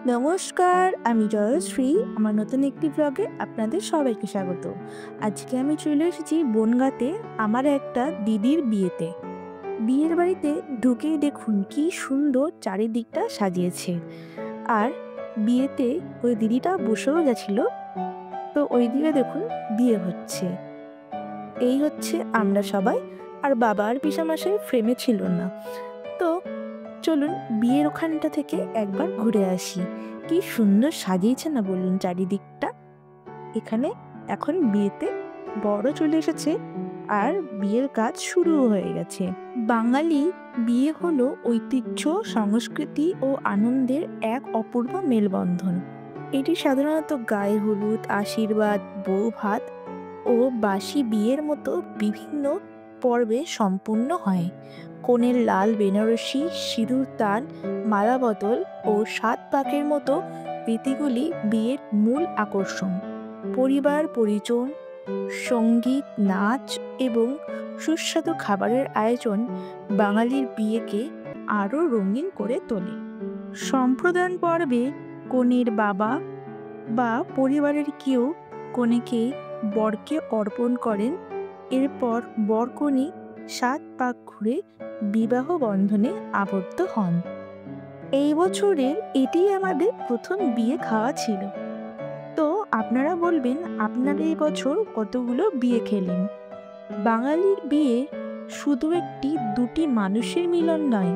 নমস্কার, আমি জয়শ্রী। আমার নতুন একটি ব্লগে আপনাদের সবাইকে স্বাগত। আজকে আমি চলে এসেছি বনগাঁতে আমার একটা দিদির বিয়েতে। বিয়ের বাড়িতে ঢুকেই দেখুন কি সুন্দর চারিদিকটা সাজিয়েছে। আর বিয়েতে ওই দিদিটা বসেও গেছিল, তো ওইদিকে দেখুন বিয়ে হচ্ছে। এই হচ্ছে আমরা সবাই, আর বাবা আর পিসামশাই ফ্রেমে ছিল না। তো চলুন বিয়ের ওখানটা থেকে একবার ঘুরে আসি। কি সুন্দর সাজিয়েছে না বলুন চারিদিকটা। এখানে এখন বিয়েতে বড় চলে এসেছে আর বিয়ের কাজ শুরু হয়ে গেছে। বাঙালি বিয়ে হলো ঐতিহ্য, সংস্কৃতি ও আনন্দের এক অপূর্ব মেলবন্ধন। এটি সাধারণত গায়ে হলুদ, আশীর্বাদ, বউ ভাত ও বাসি বিয়ের মতো বিভিন্ন পর্বে সম্পূর্ণ হয়। কনের লাল বেনারসি, সিঁদুর দান, মালা বদল ও সাত পাকের মতো রীতিগুলি বিয়ের মূল আকর্ষণ। পরিবার পরিজন, সঙ্গীত, নাচ এবং সুস্বাদু খাবারের আয়োজন বাঙালির বিয়েকে আরও রঙিন করে তোলে। সম্প্রদান পর্বে কনের বাবা বা পরিবারের কেউ কনেকে বরকে অর্পণ করেন। এরপর বরকনে সাত পাক ঘুরে বিবাহ বন্ধনে আবদ্ধ হন। এই বছরের এটি আমাদের প্রথম বিয়ে খাওয়া ছিল। তো আপনারা বলবেন আপনারা এই বছর কতগুলো বিয়ে খেলেন। বাঙালির বিয়ে শুধু একটি দুটি মানুষের মিলন নয়,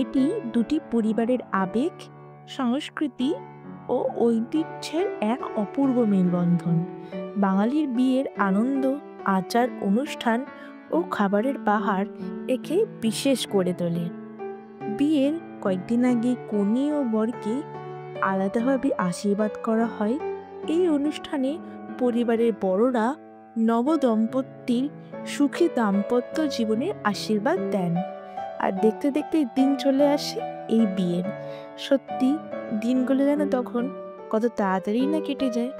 এটি দুটি পরিবারের আবেগ, সংস্কৃতি ও ঐতিহ্যের এক অপূর্ব মেলবন্ধন। বাঙালির বিয়ের আনন্দ, আচার অনুষ্ঠান ও খাবারের পাহাড় একে বিশেষ করে তোলে। বিয়ের কয়েকদিন আগে কনে ও বরকে আলাদাভাবে আশীর্বাদ করা হয়। এই অনুষ্ঠানে পরিবারের বড়রা নবদম্পতির সুখী দাম্পত্য জীবনের আশীর্বাদ দেন। আর দেখতে দেখতে দিন চলে আসে এই বিয়ের। সত্যি দিনগুলো যেন তখন কত তাড়াতাড়ি না কেটে যায়।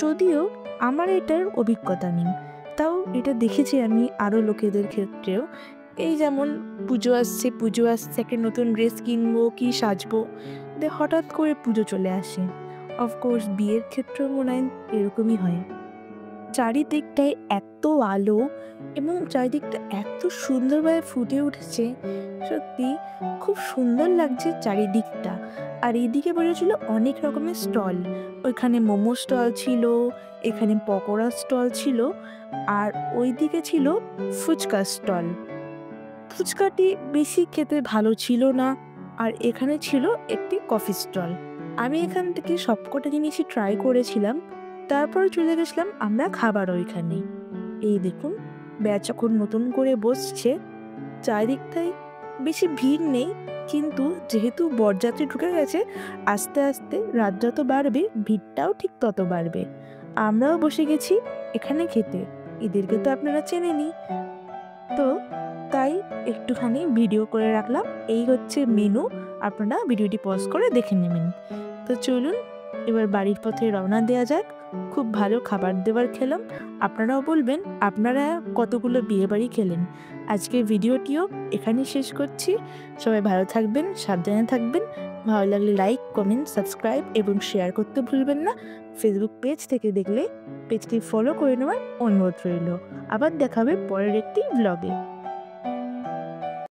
যদিও আমার এটার অভিজ্ঞতা নেই, তাও এটা দেখেছি আমি আরও লোকেদের ক্ষেত্রেও। এই যেমন পুজো আসছে, একটা নতুন ড্রেস কিনবো, কি সাজবো, হঠাৎ করে পুজো চলে আসে। অফকোর্স বিয়ের ক্ষেত্রেও মনে হয় এরকমই হয়। চারিদিকটায় এত আলো এবং চারিদিকটা এত সুন্দরভাবে ফুটে উঠেছে, সত্যি খুব সুন্দর লাগছে চারিদিকটা। আর এইদিকে বসেছিল অনেক রকমের স্টল। ওইখানে মোমো স্টল ছিল, এখানে পকোড়া স্টল ছিল, আর ওইদিকে ছিল ফুচকা স্টল। ফুচকাটি বেশি খেতে ভালো ছিল না, আর এখানে ছিল একটি কফি স্টল। আমি এখান থেকে সবকটা জিনিসই ট্রাই করেছিলাম, তারপর চলে গেছিলাম আমরা খাবার ওইখানে। এই দেখুন ব্যাচ এখন নতুন করে বসছে। চারিদিকটায় বেশি ভিড় নেই, কিন্তু যেহেতু বরযাত্রী ঢুকে গেছে, আস্তে আস্তে রাত যত বাড়বে ভিড়টাও ঠিক তত বাড়বে। আমরাও বসে গেছি এখানে খেতে, এদেরকে তো আপনারা চেনেনই। তো তাই একটুখানি ভিডিও করে রাখলাম। এই হচ্ছে মেনু, আপনারা ভিডিওটি পজ করে দেখে নেবেন। তো চলুন এবার বাড়ির পথে রওনা দেওয়া যাক। খুব ভালো খাবার দাবার খেলাম। আপনারাও বলবেন আপনারা কতগুলো বিয়েবাড়ি খেলেন। আজকের ভিডিওটিও এখানেই শেষ করছি। সবাই ভালো থাকবেন, সাবধানে থাকবেন। ভালো লাগলে লাইক, কমেন্ট, সাবস্ক্রাইব এবং শেয়ার করতে ভুলবেন না। ফেসবুক পেজ থেকে দেখলে পেজটি ফলো করে নেওয়ার অনুরোধ রইল। আবার দেখা হবে পরের একটি ব্লগে।